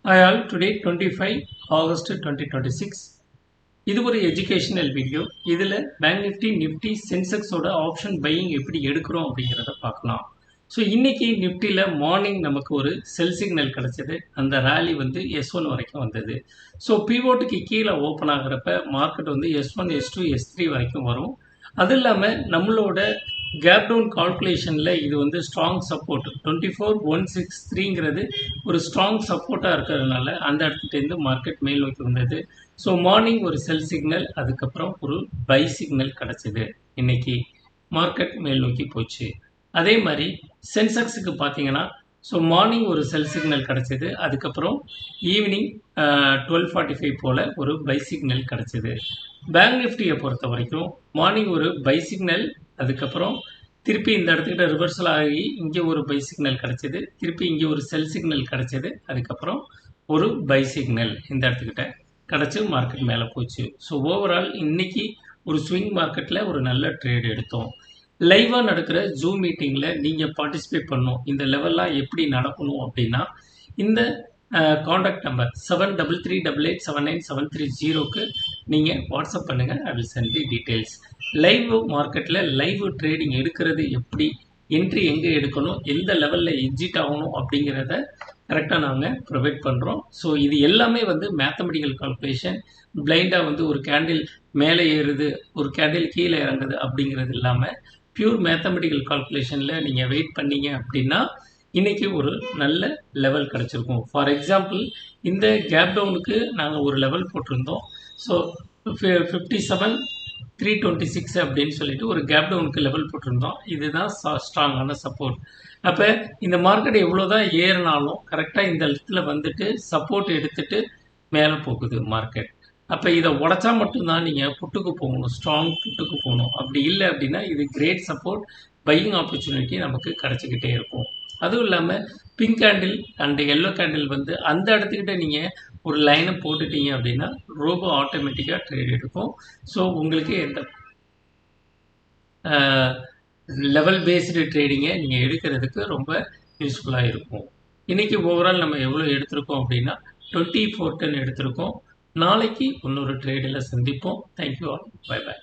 Hi all, today 25 August 2026. இது ஒரு educational video. இதில் பேங்க் நிஃப்டி சென்செக்ஸோட ஆப்ஷன் பையிங் எப்படி எடுக்கிறோம் அப்படிங்கிறத பார்க்கலாம். ஸோ இன்னைக்கு நிஃப்டியில் மார்னிங் நமக்கு ஒரு செல் சிக்னல் கிடைச்சது. அந்த ரேலி வந்து S1 வரைக்கும் வந்தது. ஸோ பிவோட்டுக்கு கீழே ஓப்பன் ஆகிறப்ப மார்க்கெட் வந்து S1, S2, S3 வரைக்கும் வரும். அது இல்லாமல் நம்மளோட கேப் டவுன் கால்குலேஷனில் இது வந்து ஸ்ட்ராங் சப்போர்ட் 24,163ங்கிறது ஒரு ஸ்ட்ராங் சப்போர்ட்டாக இருக்கிறதுனால அந்த இடத்துலேருந்து மார்க்கெட் மேல் நோக்கி வந்தது. ஸோ மார்னிங் ஒரு செல் சிக்னல், அதுக்கப்புறம் ஒரு பை சிக்னல் கிடச்சிது. இன்னைக்கு மார்க்கெட் மேல் நோக்கி போச்சு. அதே மாதிரி சென்செக்ஸுக்கு பார்த்தீங்கன்னா ஸோ மார்னிங் ஒரு செல் சிக்னல் கிடச்சிது. அதுக்கப்புறம் ஈவினிங் 12:45 போல் ஒரு பை சிக்னல் கிடச்சிது. பேங்க் நிஃப்டியை பொறுத்த வரைக்கும் மார்னிங் ஒரு பை சிக்னல், அதுக்கப்புறம் திருப்பி இந்த இடத்துக்கிட்ட ரிவர்சல் ஆகி இங்கே ஒரு பை சிக்னல் கிடச்சிது. திருப்பி இங்கே ஒரு செல் சிக்னல் கிடச்சிது. அதுக்கப்புறம் ஒரு பை சிக்னல் இந்த இடத்துக்கிட்ட கிடச்சி மார்க்கெட் மேலே போச்சு. ஸோ ஓவரால் இன்னைக்கு ஒரு ஸ்விங் மார்க்கெட்டில் ஒரு நல்ல ட்ரேட் எடுத்தோம். லைவாக நடக்கிற ஜூம் மீட்டிங்கில் நீங்கள் பார்ட்டிசிபேட் பண்ணணும். இந்த லெவல்லாம் எப்படி நடக்கணும் அப்படின்னா இந்த காண்டாக்ட் நம்பர் 7338879730க்கு நீங்கள் வாட்ஸ்அப் பண்ணுங்கள். I will send the details. Live மார்க்கெட்டில் லைவ் ட்ரேடிங் எடுக்கிறது எப்படி, என்ட்ரி எங்கே எடுக்கணும், எந்த லெவலில் எக்ஸிட் ஆகணும் அப்படிங்கிறத கரெக்டாக நாங்கள் ப்ரொவைட் பண்ணுறோம். ஸோ இது எல்லாமே வந்து மேத்தமெட்டிக்கல் கால்குலேஷன். பிளைண்டாக வந்து ஒரு கேண்டில் மேலே ஏறுது, ஒரு கேண்டில் கீழே இறங்குது அப்படிங்கிறது இல்லாமல் பியூர் மேத்தமெட்டிக்கல் கால்குலேஷனில் நீங்கள் வெயிட் பண்ணீங்க அப்படின்னா இன்றைக்கி ஒரு நல்ல லெவல் கிடச்சிருக்கும். ஃபார் எக்ஸாம்பிள் இந்த கேப் டவுனுக்கு நாங்கள் ஒரு லெவல் போட்டிருந்தோம். ஸோ 57,326 அப்படின்னு சொல்லிட்டு ஒரு கேப் டவுனுக்கு லெவல் போட்டிருந்தோம். இதுதான் ஸ்ட்ராங்கான சப்போர்ட். அப்போ இந்த மார்க்கெட் எவ்வளோ தான் ஏறினாலும் கரெக்டாக இந்த இடத்துல வந்துட்டு சப்போர்ட் எடுத்துட்டு மேலே போகுது மார்க்கெட். அப்போ இதை உடச்சா மட்டும்தான் நீங்கள் புட்டுக்கு போகணும், ஸ்ட்ராங் புட்டுக்கு போகணும். அப்படி இல்லை அப்படின்னா இது கிரேட் சப்போர்ட், பையிங் ஆப்பர்ச்சுனிட்டி நமக்கு கிடச்சிக்கிட்டே இருக்கும். அதுவும் இல்லாமல் pink candle and yellow candle வந்து அந்த இடத்துக்கிட்ட நீங்கள் ஒரு லைனை போட்டுட்டீங்க அப்படின்னா ரோபோ ஆட்டோமேட்டிக்காக ட்ரேட் எடுக்கும். ஸோ உங்களுக்கு எந்த லெவல் பேஸ்டு ட்ரேடிங்கை நீங்கள் எடுக்கிறதுக்கு ரொம்ப யூஸ்ஃபுல்லாக இருக்கும். இன்றைக்கி ஓவரால் நம்ம எவ்வளோ எடுத்திருக்கோம் அப்படின்னா 2410 எடுத்திருக்கோம். நாளைக்கு இன்னொரு ட்ரேடில் சந்திப்போம். Thank you all. Bye by.